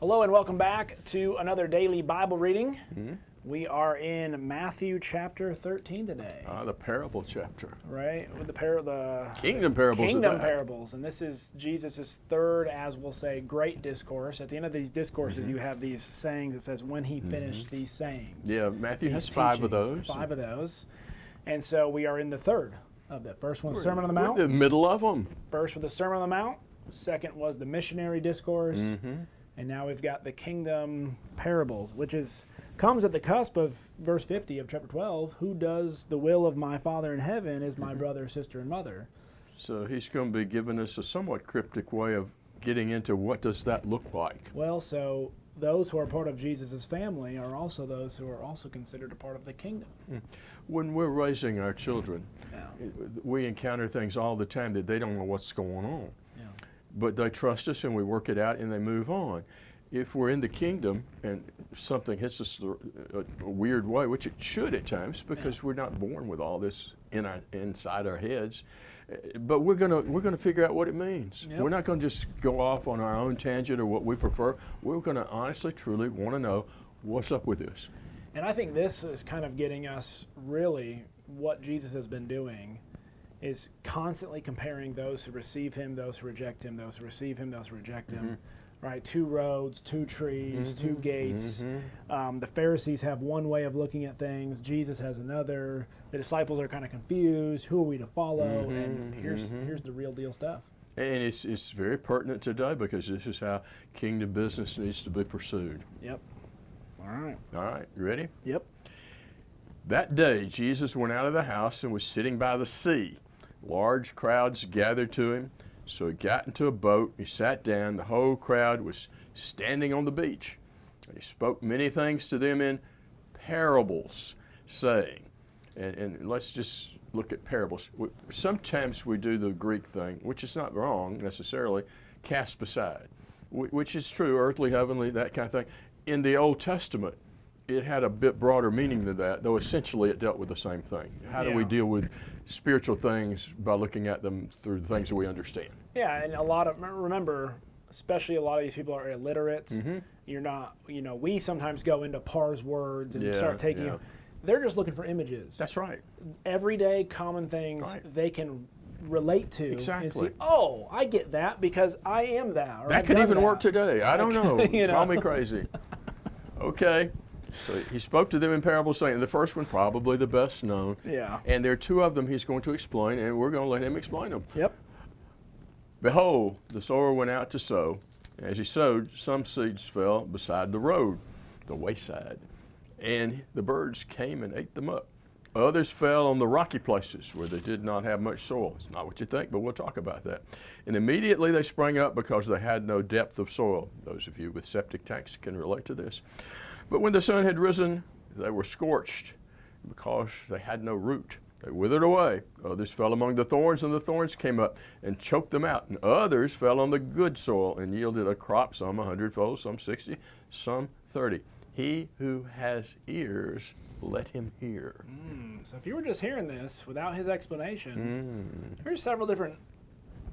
Hello and welcome back to another daily Bible reading. Mm-hmm. We are in Matthew chapter 13 today. The parable chapter. Right? With the Kingdom parables. Kingdom parables. And this is Jesus' third, as we'll say, great discourse. At the end of these discourses, you have these sayings. It says, when he finished these sayings. Yeah, Matthew has These 5 of teachings, those. 5 of those. And so we are in the third of that. First one, Sermon on the Mount. We're in the middle of them. First was the Sermon on the Mount. Second was the missionary discourse. And now we've got the kingdom parables, which comes at the cusp of verse 50 of chapter 12. Who does the will of my Father in heaven is my brother, sister, and mother. So he's going to be giving us a somewhat cryptic way of getting into what does that look like. Well, so those who are part of Jesus' family are also those who are also considered a part of the kingdom. When we're raising our children, we encounter things all the time that they don't know what's going on. But they trust us and we work it out and they move on. If we're in the kingdom and something hits us a weird way, which it should at times, because we're not born with all this inside our heads, but we're gonna figure out what it means. We're not gonna just go off on our own tangent or what we prefer. We're gonna honestly, truly want to know what's up with this. And I think this is kind of getting us really what Jesus has been doing is constantly comparing those who receive him, those who reject him, those who receive him, those who reject him, right? 2 roads, 2 trees, 2 gates. The Pharisees have one way of looking at things. Jesus has another. The disciples are kind of confused. Who are we to follow? And here's the real deal stuff. And it's very pertinent today because this is how kingdom business needs to be pursued. Yep. All right. All right, you ready? Yep. That day, Jesus went out of the house and was sitting by the sea. Large crowds gathered to him, so he got into a boat. He sat down. The whole crowd was standing on the beach. And he spoke many things to them in parables, saying, and let's just look at parables. Sometimes we do the Greek thing, which is not wrong necessarily, cast beside, which is true, earthly, heavenly, that kind of thing. In the Old Testament, it had a bit broader meaning than that, though essentially it dealt with the same thing. How do we deal with spiritual things by looking at them through the things that we understand? Yeah, and remember, especially a lot of these people are illiterate. You're not, we sometimes go into parse words and start taking, they're just looking for images. That's right. Everyday common things they can relate to. Exactly. And see, oh, I get that because I am that. Or That could even work today. I don't know. Call me crazy. Okay. So he spoke to them in parables, saying, the first one probably the best known. Yeah. And there are 2 of them he's going to explain, and we're going to let him explain them. Yep. Behold, the sower went out to sow. As he sowed, some seeds fell beside the road, the wayside, and the birds came and ate them up. Others fell on the rocky places where they did not have much soil. It's not what you think, but we'll talk about that. And immediately they sprang up because they had no depth of soil. Those of you with septic tanks can relate to this. But when the sun had risen, they were scorched because they had no root. They withered away. Others fell among the thorns, and the thorns came up and choked them out. And others fell on the good soil and yielded a crop, some 100-fold, some 60, some 30. He who has ears, let him hear. So if you were just hearing this without his explanation, there's several different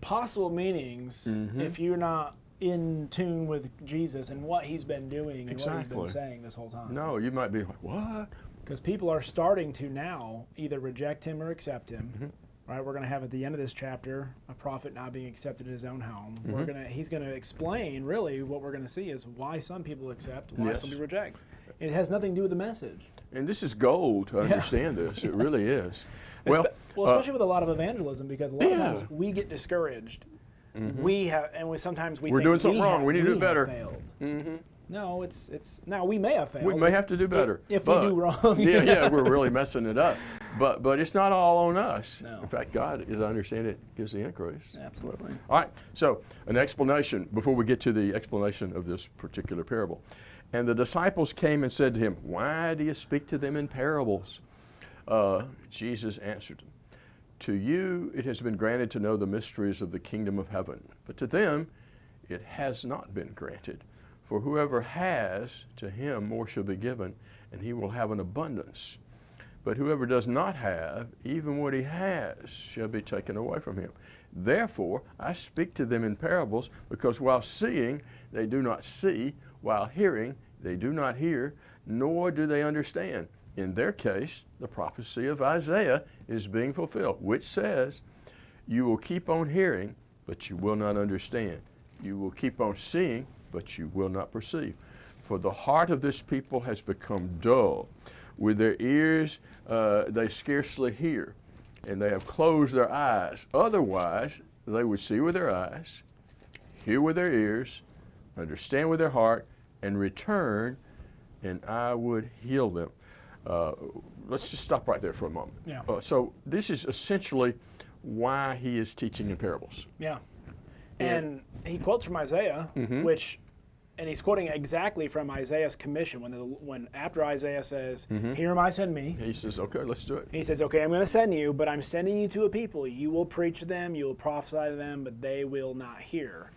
possible meanings if you're not in tune with Jesus and what he's been doing and what he's been saying this whole time. No, you might be like, what? Because people are starting to now either reject him or accept him. Right? We're going to have at the end of this chapter a prophet not being accepted in his own home. He's going to explain really what we're going to see is why some people accept, why some people reject. It has nothing to do with the message. And this is gold to understand this. It really is. Well, especially with a lot of evangelism, because a lot of times we get discouraged. Sometimes we're doing something wrong. We need to do better. No, now we may have failed. We may have to do better if we do wrong. We're really messing it up. But it's not all on us. No. In fact, God, as I understand it, gives the increase. Absolutely. All right. So an explanation before we get to the explanation of this particular parable. And the disciples came and said to him, "Why do you speak to them in parables?" Jesus answered them, "To you it has been granted to know the mysteries of the kingdom of heaven, but to them it has not been granted. For whoever has, to him more shall be given, and he will have an abundance. But whoever does not have, even what he has, shall be taken away from him. Therefore, I speak to them in parables, because while seeing, they do not see, while hearing, they do not hear, nor do they understand. In their case, the prophecy of Isaiah is being fulfilled, which says, you will keep on hearing, but you will not understand. You will keep on seeing, but you will not perceive. For the heart of this people has become dull. With their ears they scarcely hear, and they have closed their eyes. Otherwise, they would see with their eyes, hear with their ears, understand with their heart, and return, and I would heal them. Let's just stop right there for a moment. Yeah. So this is essentially why he is teaching in parables. Yeah. And he quotes from Isaiah, and he's quoting exactly from Isaiah's commission when after Isaiah says, "Here am I, send me." He says, "Okay, let's do it." He says, "Okay, I'm going to send you, but I'm sending you to a people. You will preach to them, you will prophesy to them, but they will not hear.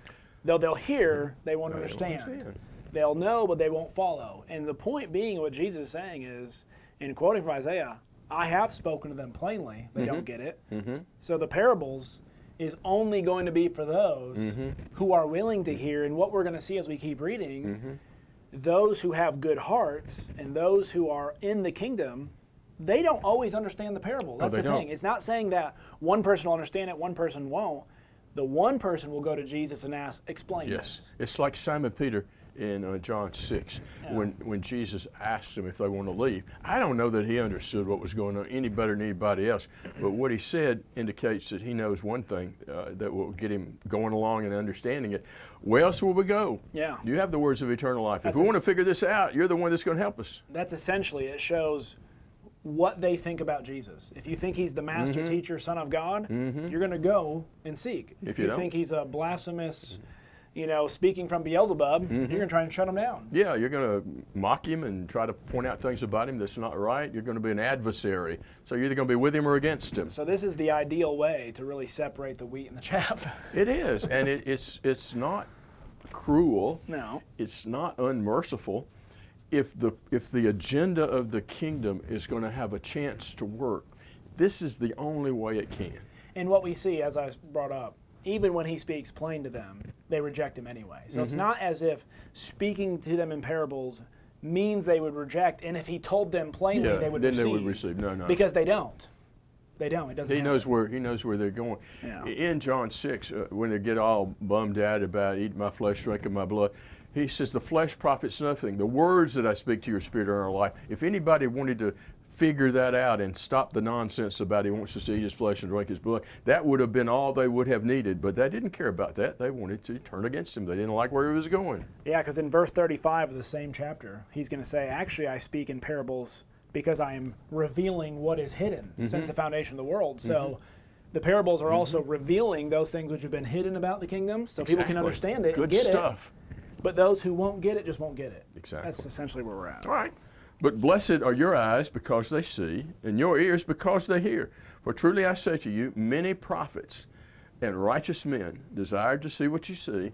Though they'll hear, they won't understand. They'll know, but they won't follow." And the point being, what Jesus is saying is, in quoting from Isaiah, I have spoken to them plainly. They don't get it. So the parables is only going to be for those who are willing to hear. And what we're going to see as we keep reading, those who have good hearts and those who are in the kingdom, they don't always understand the parable. That's the thing. It's not saying that one person will understand it, one person won't. The one person will go to Jesus and ask, explain this. It's like Simon Peter in John 6, when Jesus asked them if they want to leave. I don't know that he understood what was going on any better than anybody else, but what he said indicates that he knows one thing that will get him going along and understanding it. Where else will we go? Yeah. You have the words of eternal life. If we want to figure this out, you're the one that's going to help us. That's essentially, it shows what they think about Jesus. If you think he's the master teacher, son of God, you're going to go and seek. If you think he's a blasphemous, speaking from Beelzebub, you're going to try and shut him down. Yeah, you're going to mock him and try to point out things about him that's not right. You're going to be an adversary. So you're either going to be with him or against him. So this is the ideal way to really separate the wheat and the chaff. It is, and it's not cruel. No. It's not unmerciful. If the agenda of the kingdom is going to have a chance to work, this is the only way it can. And what we see, as I brought up, even when he speaks plain to them, they reject him anyway. So it's not as if speaking to them in parables means they would reject, and if he told them plainly, they would receive. Then they would receive. No. Because they don't. They don't. It doesn't. He knows where they're going. Yeah. In John 6, when they get all bummed out about eating my flesh, drinking my blood, he says, the flesh profits nothing. The words that I speak to your spirit are life. If anybody wanted to figure that out and stop the nonsense about he wants us to eat his flesh and drink his blood, that would have been all they would have needed. But they didn't care about that. They wanted to turn against him. They didn't like where he was going. Yeah, because in verse 35 of the same chapter, he's going to say, actually, I speak in parables because I am revealing what is hidden since the foundation of the world. So the parables are also revealing those things which have been hidden about the kingdom, so people can understand it and get stuff. But those who won't get it just won't get it. Exactly. That's essentially where we're at. All right. But blessed are your eyes because they see, and your ears because they hear. For truly I say to you, many prophets and righteous men desired to see what you see,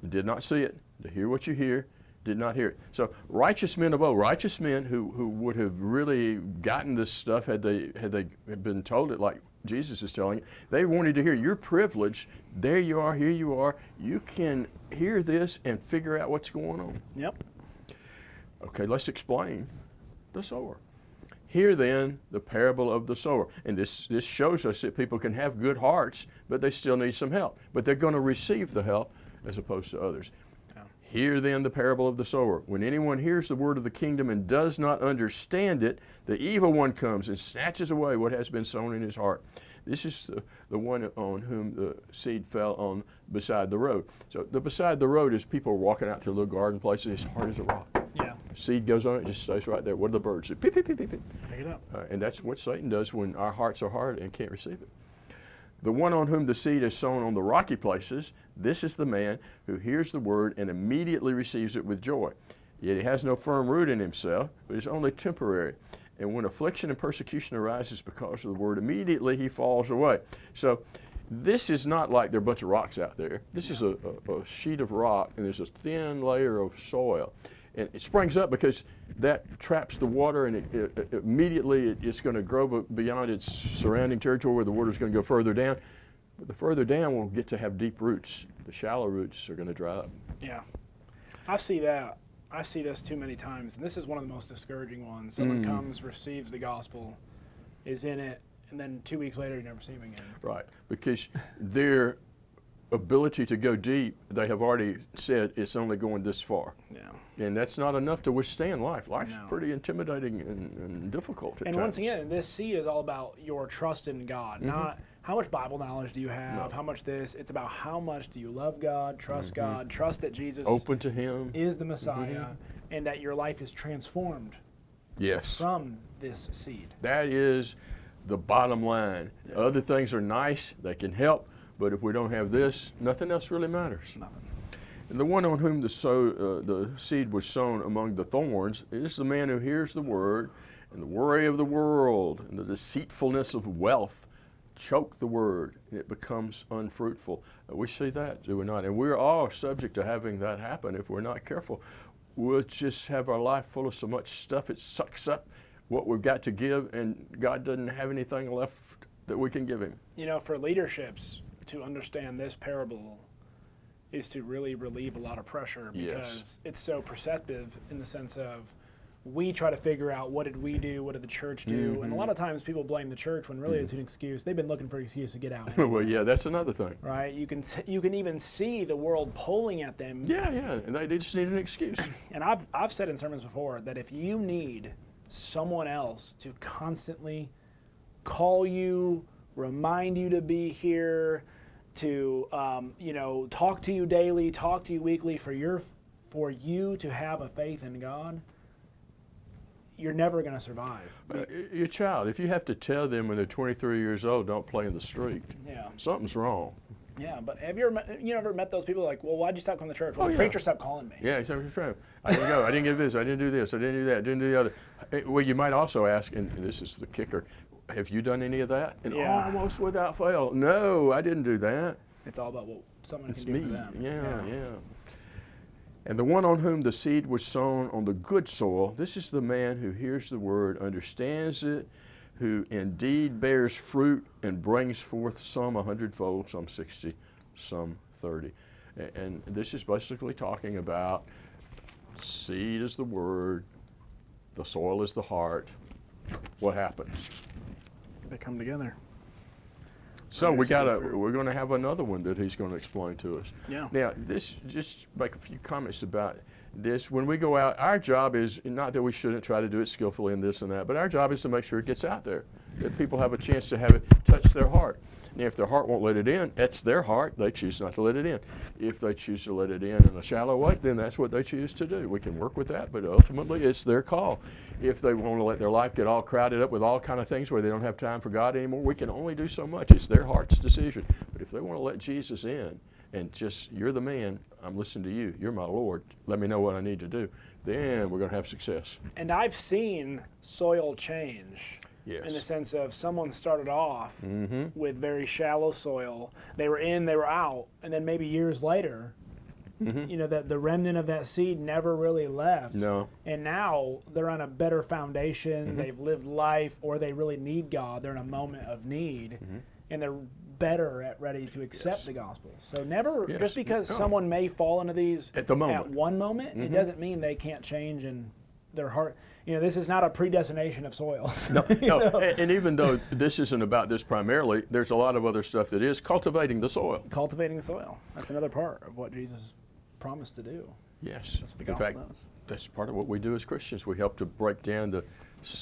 did not see it, to hear what you hear, did not hear it. So righteous men of old, righteous men who would have really gotten this stuff had they been told it like Jesus is telling it, they wanted to hear. You're privileged. There you are, here you are. You can hear this and figure out what's going on. Yep. Okay, let's explain the sower. Hear then the parable of the sower. And this shows us that people can have good hearts, but they still need some help. But they're going to receive the help as opposed to others. Yeah. Hear then the parable of the sower. When anyone hears the word of the kingdom and does not understand it, the evil one comes and snatches away what has been sown in his heart. This is the one on whom the seed fell on beside the road. So the beside the road is people walking out to a little garden place as hard as a rock. Yeah. Seed goes on it, just stays right there. What do the birds do? Peep, peep, peep, peep, peep. Pick it up. And that's what Satan does when our hearts are hard and can't receive it. The one on whom the seed is sown on the rocky places, this is the man who hears the word and immediately receives it with joy. Yet he has no firm root in himself, but is only temporary. And when affliction and persecution arises because of the word, immediately he falls away. So this is not like there are a bunch of rocks out there. This is a sheet of rock, and there's a thin layer of soil. And it springs up because that traps the water, and immediately it's going to grow beyond its surrounding territory where the water is going to go further down. But the further down, we'll get to have deep roots. The shallow roots are going to dry up. Yeah. I see that. I see this too many times, and this is one of the most discouraging ones. Someone comes, receives the gospel, is in it, and then 2 weeks later you never see him again. Right, because their ability to go deep, they have already said it's only going this far. Yeah. And that's not enough to withstand life. Life's No. pretty intimidating and difficult at And times. once again, this seed is all about your trust in God, not how much Bible knowledge do you have, how much this. It's about how much do you love God, trust God, trust that Jesus Open to Him. is the Messiah, and that your life is transformed Yes. from this seed. That is the bottom line. Other things are nice, they can help, but if we don't have this, nothing else really matters. Nothing. And the one on whom the seed was sown among the thorns is the man who hears the word, and the worry of the world and the deceitfulness of wealth choke the word, and it becomes unfruitful. We see that, do we not? And we're all subject to having that happen if we're not careful. We'll just have our life full of so much stuff, it sucks up what we've got to give, and God doesn't have anything left that we can give Him. You know, for leaderships to understand this parable is to really relieve a lot of pressure, because it's so perceptive in the sense of we try to figure out what did we do, what did the church do, and a lot of times people blame the church when really it's an excuse. They've been looking for an excuse to get out. Well, yeah, that's another thing. Right? You can even see the world pulling at them. Yeah, and they just need an excuse. And I've said in sermons before that if you need someone else to constantly call you, remind you to be here, to talk to you daily, talk to you weekly, for you to have a faith in God, you're never going to survive. Your child, if you have to tell them when they're 23 years old, don't play in the street, something's wrong. Yeah, but have you ever met those people like, well, why'd you stop coming to church? Well, the preacher stopped calling me. Yeah, exactly. I didn't go. I didn't give this. I didn't do this. I didn't do that. I didn't do the other. Well, you might also ask, and this is the kicker, have you done any of that? And almost without fail, no, I didn't do that. It's all about what someone It's can do me. for them. Yeah. And the one on whom the seed was sown on the good soil, this is the man who hears the word, understands it, who indeed bears fruit and brings forth some 100-fold, some 60, some 30. And this is basically talking about seed is the word, the soil is the heart. What happens? They come together. So we're going to have another one that he's going to explain to us. Yeah. Now, just make a few comments about this. When we go out, our job is not that we shouldn't try to do it skillfully and this and that, but our job is to make sure it gets out there, that people have a chance to have it touch their heart. And if their heart won't let it in, that's their heart. They choose not to let it in. If they choose to let it in a shallow way, then that's what they choose to do. We can work with that, but ultimately it's their call. If they want to let their life get all crowded up with all kind of things where they don't have time for God anymore, we can only do so much. It's their heart's decision. But if they want to let Jesus in and just, you're the man, I'm listening to you, you're my Lord, let me know what I need to do, then we're going to have success. And I've seen soil change. Yes. In the sense of someone started off with very shallow soil. They were in, they were out, and then maybe years later, the remnant of that seed never really left. No. And now they're on a better foundation. They've lived life, or they really need God. They're in a moment of need, and they're better ready to accept the gospel. So just because someone may fall into these at one moment, it doesn't mean they can't change in their heart. This is not a predestination of soils. No. And even though this isn't about this primarily, there's a lot of other stuff that is cultivating the soil. Cultivating the soil. That's another part of what Jesus promised to do. Yes. That's what the gospel does. That's part of what we do as Christians. We help to break down the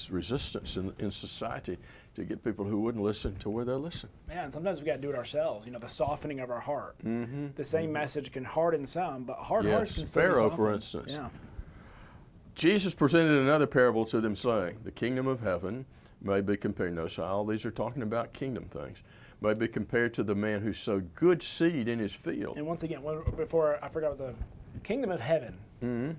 resistance in society to get people who wouldn't listen to where they'll listen. Yeah, and sometimes we got to do it ourselves. The softening of our heart. The same message can harden some, but hard hearts can still be Pharaoh, softened. for instance. Yeah. Jesus presented another parable to them, saying, the kingdom of heaven may be compared, notice how all these are talking about kingdom things, may be compared to the man who sowed good seed in his field. And once again, before I forgot the kingdom of heaven.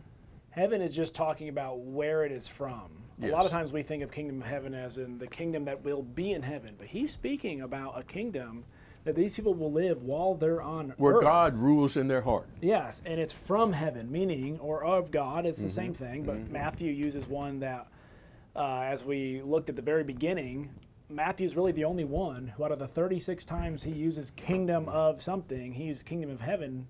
Heaven is just talking about where it is from. Yes. A lot of times we think of kingdom of heaven as in the kingdom that will be in heaven, but he's speaking about a kingdom that these people will live while they're on where earth. God rules in their heart. Yes, and it's from heaven, meaning, or of God, it's the same thing, but Matthew uses one that, as we looked at the very beginning, Matthew's really the only one who, out of the 36 times he uses kingdom of something, he uses kingdom of heaven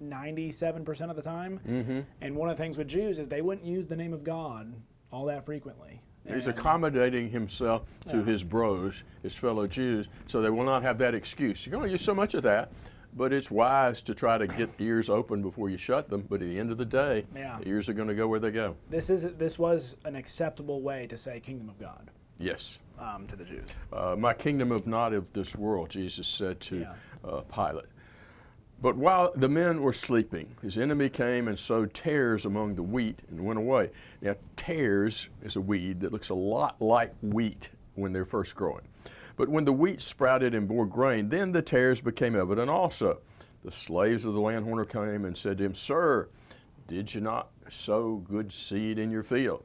97% of the time. Mm-hmm. And one of the things with Jews is they wouldn't use the name of God all that frequently. He's accommodating himself to his bros, his fellow Jews, so they will not have that excuse. You're going to use so much of that, but it's wise to try to get ears open before you shut them. But at the end of the day, the ears are going to go where they go. This was an acceptable way to say kingdom of God. Yes. To the Jews. My kingdom of not of this world, Jesus said to Pilate. But while the men were sleeping, his enemy came and sowed tares among the wheat and went away. Now, tares is a weed that looks a lot like wheat when they're first growing. But when the wheat sprouted and bore grain, then the tares became evident also. The slaves of the landowner came and said to him, Sir, did you not sow good seed in your field?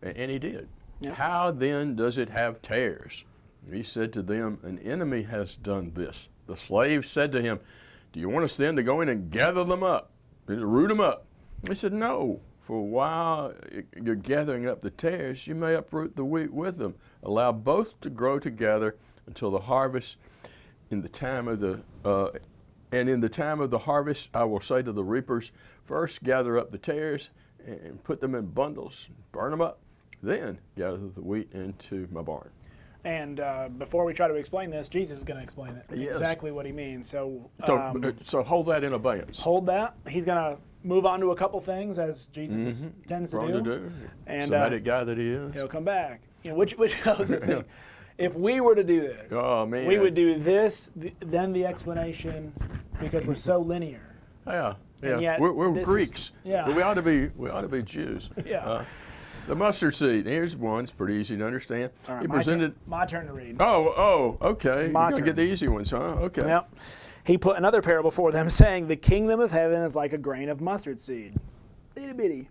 And he did. Yep. How then does it have tares? He said to them, An enemy has done this. The slaves said to him, Do you want us then to go in and gather them up, and root them up? He said, No, for while you're gathering up the tares, you may uproot the wheat with them. Allow both to grow together until the harvest. In the time of the harvest, I will say to the reapers, First gather up the tares and put them in bundles, burn them up. Then gather the wheat into my barn. And before we try to explain this, Jesus is going to explain it, exactly what he means. So hold that in abeyance. Hold that. He's going to move on to a couple things, as Jesus tends to do. And Semitic guy that he is. He'll come back. You know, which goes the thing. If we were to do this, we would do this, then the explanation, because we're so linear. Yeah. We're Greeks. We ought to be Jews. Yeah. The mustard seed. Here's one. It's pretty easy to understand. All right, my turn to read. Oh, okay. You're going to get the easy ones, huh? Okay. Yep. He put another parable before them, saying, The kingdom of heaven is like a grain of mustard seed, itty bitty,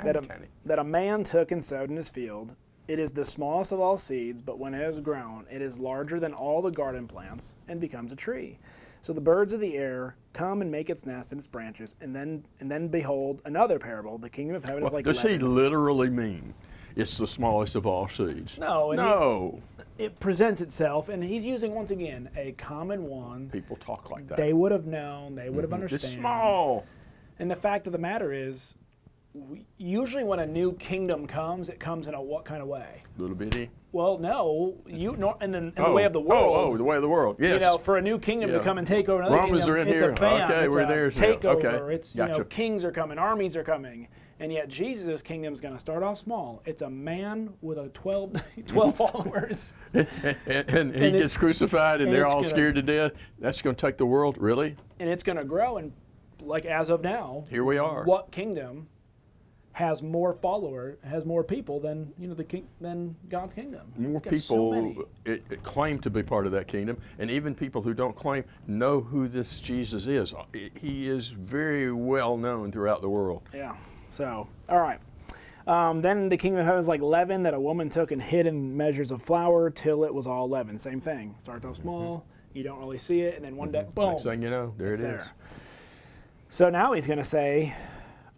that a man took and sowed in his field. It is the smallest of all seeds, but when it has grown, it is larger than all the garden plants and becomes a tree. So the birds of the air come and make its nest in its branches, and then behold another parable. The kingdom of heaven is like does he literally mean it's the smallest of all seeds? No. It presents itself, and he's using, once again, a common one. People talk like that. They would have known. They would have understood. It's small. And the fact of the matter is, usually when a new kingdom comes, it comes in a what kind of way? Little bitty. Well, no, in the way of the world. The way of the world. Yes. You know, for a new kingdom to come and take over another Romans kingdom, are in it's here. a bam, Okay, we're there. Takeover. Okay. It's kings are coming, armies are coming, and yet Jesus' kingdom is going to start off small. It's a man with a 12 followers, and he gets crucified, and they're all scared to death. That's going to take the world, really? And it's going to grow, and like as of now, here we are. What kingdom has more people than than God's kingdom? More people it claim to be part of that kingdom, and even people who don't claim know who this Jesus is. He is very well known throughout the world. Yeah. So, all right. Then the kingdom of heaven is like leaven that a woman took and hid in measures of flour till it was all leavened. Same thing. Starts off small, you don't really see it, and then one day, boom. Next thing you know, there it is. So now he's going to say,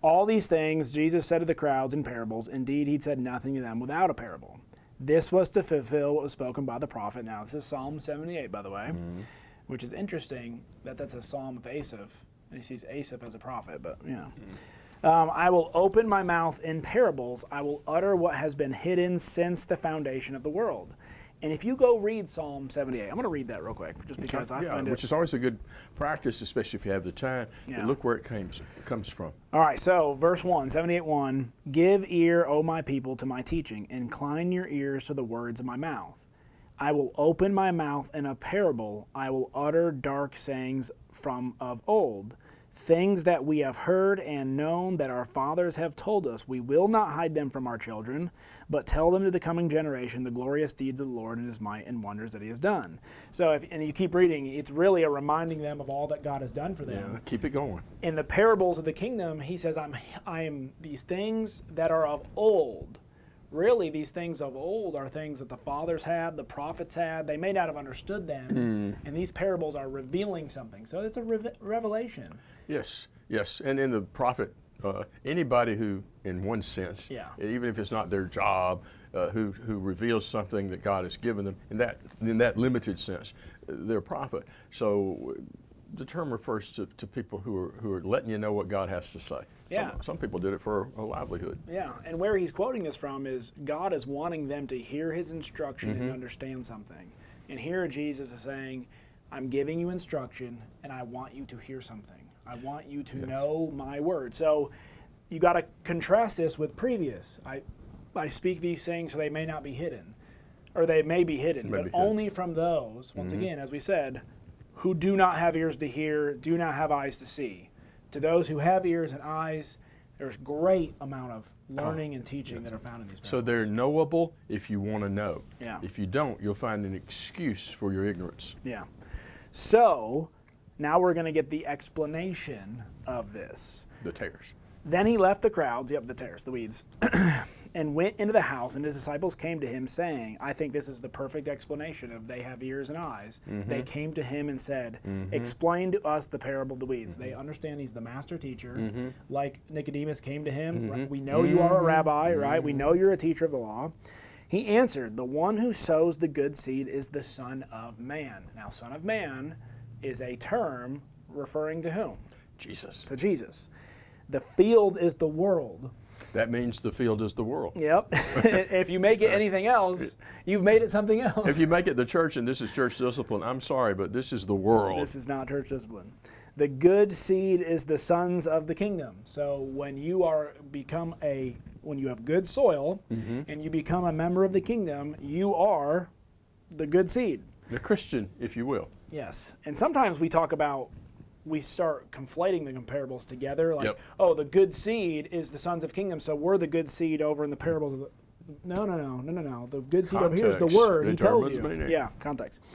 all these things Jesus said to the crowds in parables. Indeed, he'd said nothing to them without a parable. This was to fulfill what was spoken by the prophet. Now, this is Psalm 78, by the way, which is interesting that that's a psalm of Asaph. And he sees Asaph as a prophet, but, I will open my mouth in parables. I will utter what has been hidden since the foundation of the world. And if you go read Psalm 78, I'm going to read that real quick, just because I find it. Which is always a good practice, especially if you have the time. Yeah. Look where it comes from. All right, so verse 1, 78:1, Give ear, O my people, to my teaching. Incline your ears to the words of my mouth. I will open my mouth in a parable. I will utter dark sayings from of old. Things that we have heard and known that our fathers have told us. We will not hide them from our children, but tell them to the coming generation the glorious deeds of the Lord and his might and wonders that he has done. So, and you keep reading, it's really a reminding them of all that God has done for them. Yeah, keep it going. In the parables of the kingdom, he says, I am these things that are of old. Really, these things of old are things that the fathers had, the prophets had. They may not have understood them, and these parables are revealing something. So it's a revelation. Yes. And in the prophet, anybody who, in one sense, even if it's not their job, who reveals something that God has given them in that limited sense. They're a prophet. So the term refers to people who are letting you know what God has to say. Yeah. Some people did it for a livelihood. Yeah, and where he's quoting this from is God is wanting them to hear his instruction and understand something. And here Jesus is saying, I'm giving you instruction, and I want you to hear something. I want you to know my word. So you got to contrast this with previous. I speak these things so they may not be hidden, or they may be hidden, but only from those, once again, as we said, who do not have ears to hear, do not have eyes to see. To those who have ears and eyes, there's great amount of learning and teaching that are found in these parables. So they're knowable if you want to know. Yeah. If you don't, you'll find an excuse for your ignorance. Yeah. So now we're going to get the explanation of this. The tares. Then he left the crowds, the tares, the weeds, and went into the house, and his disciples came to him saying, I think this is the perfect explanation of they have ears and eyes. They came to him and said, explain to us the parable of the weeds. They understand he's the master teacher, like Nicodemus came to him. Right? We know you are a rabbi, right? We know you're a teacher of the law. He answered, the one who sows the good seed is the Son of Man. Now, Son of Man is a term referring to whom? Jesus. To Jesus. The field is the world. That means the field is the world. Yep. If you make it anything else, you've made it something else. If you make it the church and this is church discipline, I'm sorry, but this is the world. This is not church discipline. The good seed is the sons of the kingdom. So when you when you have good soil and you become a member of the kingdom, you are the good seed. The Christian, if you will. Yes. And sometimes we start conflating the comparables together, like, oh, the good seed is the sons of kingdom, so we're the good seed over in the parables of the... No. The good seed over here is the word. He tells you. Yeah, context.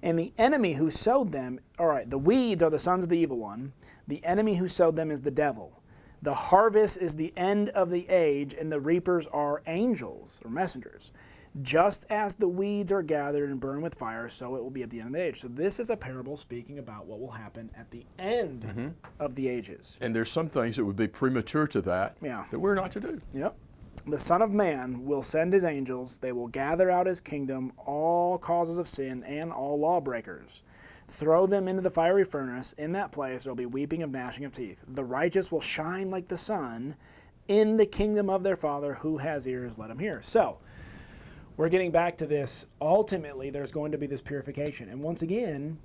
And the enemy who sowed them, all right, the weeds are the sons of the evil one. The enemy who sowed them is the devil. The harvest is the end of the age, and the reapers are angels or messengers. Just as the weeds are gathered and burned with fire, so it will be at the end of the age. So this is a parable speaking about what will happen at the end of the ages. And there's some things that would be premature to that that we're not to do. Yep. The Son of Man will send his angels. They will gather out his kingdom, all causes of sin and all lawbreakers. Throw them into the fiery furnace. In that place there will be weeping and gnashing of teeth. The righteous will shine like the sun in the kingdom of their Father. Who has ears, let him hear. So, we're getting back to this. Ultimately, there's going to be this purification. And once again,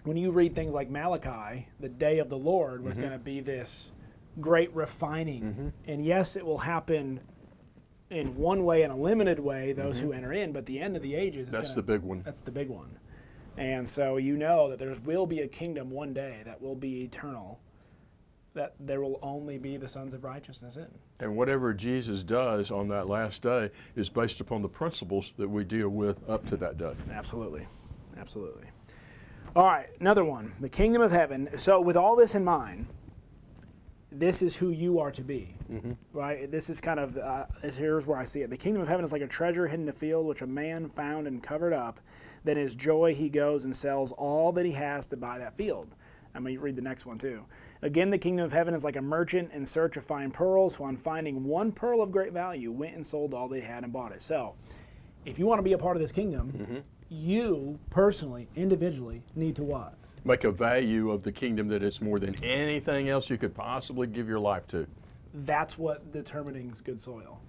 when you read things like Malachi, the day of the Lord was going to be this great refining. And yes, it will happen in one way, in a limited way, those who enter in, but the end of the ages is the big one. That's the big one. And so you know that there will be a kingdom one day that will be eternal, that there will only be the sons of righteousness in. And whatever Jesus does on that last day is based upon the principles that we deal with up to that day. Absolutely. Absolutely. All right, another one, the kingdom of heaven. So with all this in mind, this is who you are to be, right? This is kind of, here's where I see it. The kingdom of heaven is like a treasure hidden in a field, which a man found and covered up. Then his joy he goes and sells all that he has to buy that field. I'm going to read the next one too. Again, the kingdom of heaven is like a merchant in search of fine pearls, who on finding one pearl of great value went and sold all they had and bought it. So, if you want to be a part of this kingdom, you personally, individually, need to what? Make a value of the kingdom that it's more than anything else you could possibly give your life to. That's what determining good soil.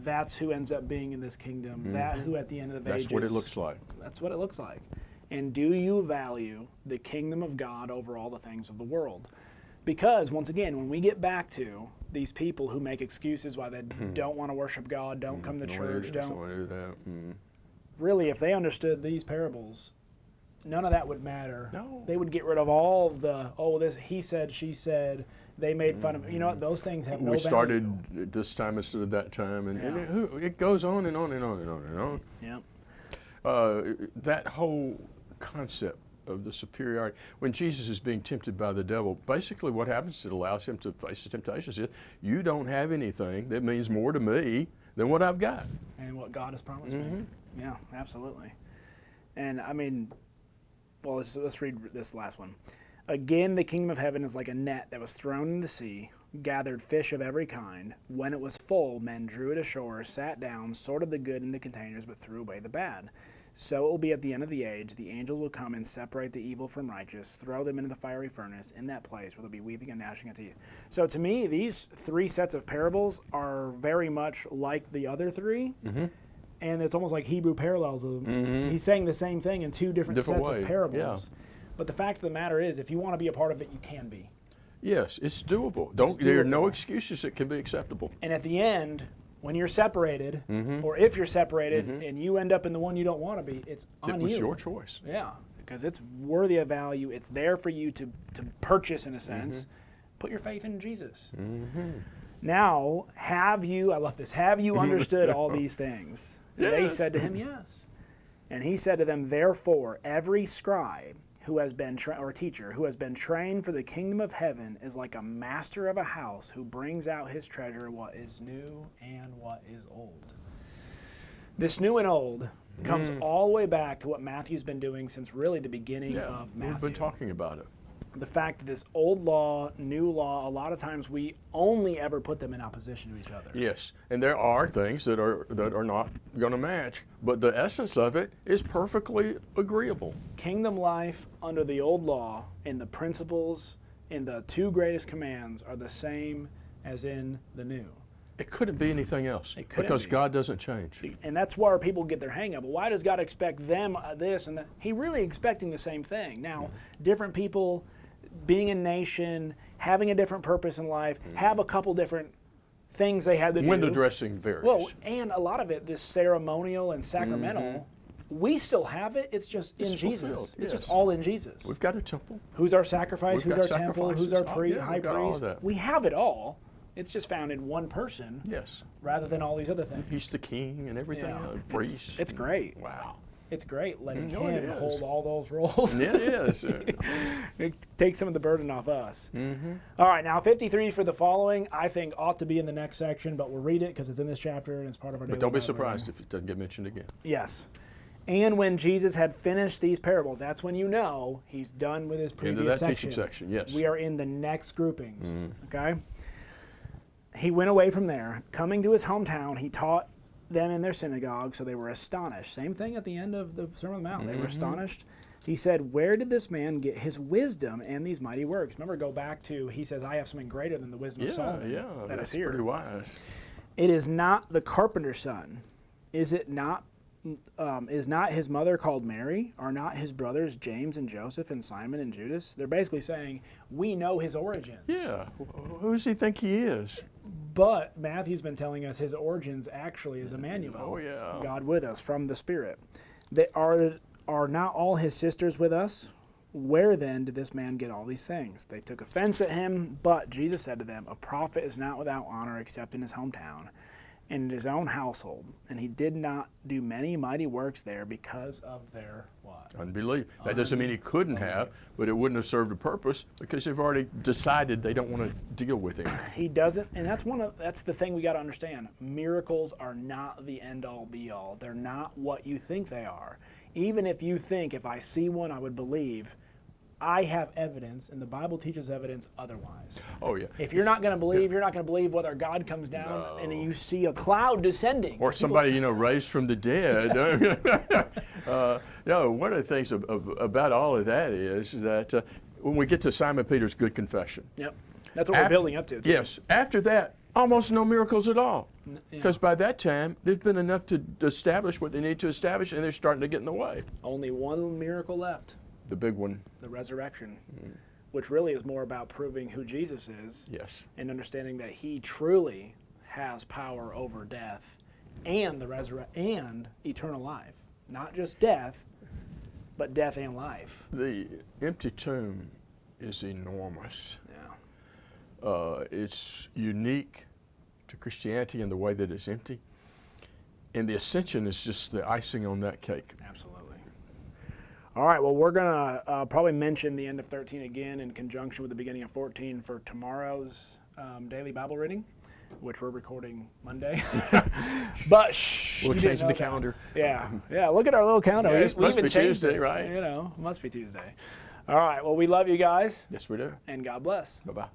That's who ends up being in this kingdom. That who at the end of the ages. That's what it looks like. That's what it looks like. And do you value the kingdom of God over all the things of the world? Because, once again, when we get back to these people who make excuses why they don't want to worship God, don't come to church, really, if they understood these parables, none of that would matter. No. They would get rid of all of the, this he said, she said, they made fun of, you know what, those things have no value. We started at this time instead of that time, and it goes on and on and on and on and on. Yeah. That whole concept of the superiority, when Jesus is being tempted by the devil, basically what happens is it allows him to face the temptations. You don't have anything that means more to me than what I've got. And what God has promised me. Yeah, absolutely. And I mean, well, let's read this last one. Again, the kingdom of heaven is like a net that was thrown in the sea, gathered fish of every kind. When it was full, men drew it ashore, sat down, sorted the good into containers, but threw away the bad. So it will be at the end of the age. The angels will come and separate the evil from righteous, throw them into the fiery furnace, in that place where there will be weeping and gnashing of teeth. So to me, these three sets of parables are very much like the other three. Mm-hmm. And it's almost like Hebrew parallels of them. Mm-hmm. He's saying the same thing in two different sets of parables. Yeah. But the fact of the matter is, if you want to be a part of it, you can be. Yes, it's doable. There are no excuses that can be acceptable. And at the end, when you're separated, or if you're separated, and you end up in the one you don't want to be, it's on you. It was your choice. Yeah, because it's worthy of value. It's there for you to purchase, in a sense. Put your faith in Jesus. Now, have you understood all these things? Yes. They said to him, yes. And he said to them, therefore, every scribe who has been or teacher who has been trained for the kingdom of heaven is like a master of a house who brings out his treasure, what is new and what is old. This new and old comes all the way back to what Matthew's been doing since really the beginning of Matthew. We've been talking about it. The fact that this old law, new law, a lot of times we only ever put them in opposition to each other. Yes, and there are things that are not going to match, but the essence of it is perfectly agreeable. Kingdom life under the old law and the principles in the two greatest commands are the same as in the new. It couldn't be anything else because God doesn't change. And that's where people get their hang up. Why does God expect them this and that? He really expecting the same thing. Now, different people being a nation, having a different purpose in life, have a couple different things they had to do. Window dressing varies. Well, and a lot of it, this ceremonial and sacramental, we still have it. It's just in Jesus. It's just all in Jesus. We've got a temple. Who's our sacrifice? Who's our temple? Who's our high priest? We have it all. It's just found in one person. Yes. Rather than all these other things. He's the king and everything. Priest. It's great. Wow. It's great letting him hold all those roles. It is. It takes some of the burden off us. All right, now 53 for the following, I think ought to be in the next section, but we'll read it because it's in this chapter and it's part of our daily But don't be Bible surprised if it doesn't get mentioned again. Yes. And when Jesus had finished these parables, that's when you know he's done with his previous section. Teaching section, yes. We are in the next groupings, okay? He went away from there. Coming to his hometown, he taught them in their synagogue, so they were astonished. Same thing at the end of the Sermon on the Mount. They were astonished. He said, where did this man get his wisdom and these mighty works? Remember, go back to, he says, I have something greater than the wisdom of Solomon. That is here. Pretty wise. It is not the carpenter's son. Is not his mother called Mary? Are not his brothers James and Joseph and Simon and Judas? They're basically saying, we know his origins. Yeah. Who does he think he is? But Matthew's been telling us his origins actually is Emmanuel. Oh, yeah. God with us from the Spirit. They are not all his sisters with us? Where then did this man get all these things? They took offense at him, but Jesus said to them, a prophet is not without honor except in his hometown and in his own household. And he did not do many mighty works there because of their what? Unbelief. That doesn't mean he couldn't have, but it wouldn't have served a purpose because they've already decided they don't want to deal with him. He doesn't, and that's the thing we got to understand. Miracles are not the end-all, be-all. They're not what you think they are. Even if you think, if I see one, I would believe, I have evidence, and the Bible teaches evidence otherwise. Oh, yeah. If you're not going to believe, you're not going to believe whether God comes down and you see a cloud descending. Or somebody, raised from the dead. One of the things about all of that is that when we get to Simon Peter's good confession. Yep. That's what we're building up to. Yes. After that, almost no miracles at all. Because by that time, there's been enough to establish what they need to establish, and they're starting to get in the way. Only one miracle left. The big one. The resurrection, which really is more about proving who Jesus is. Yes. And understanding that he truly has power over death and and eternal life. Not just death, but death and life. The empty tomb is enormous. Yeah. It's unique to Christianity in the way that it's empty. And the ascension is just the icing on that cake. Absolutely. All right, well, we're going to probably mention the end of 13 again in conjunction with the beginning of 14 for tomorrow's daily Bible reading, which we're recording Monday. But we'll change the calendar. Yeah, look at our little calendar. Yeah, it must be Tuesday, right? Must be Tuesday. All right. Well, we love you guys, Yes, we do. and God bless. Bye-bye.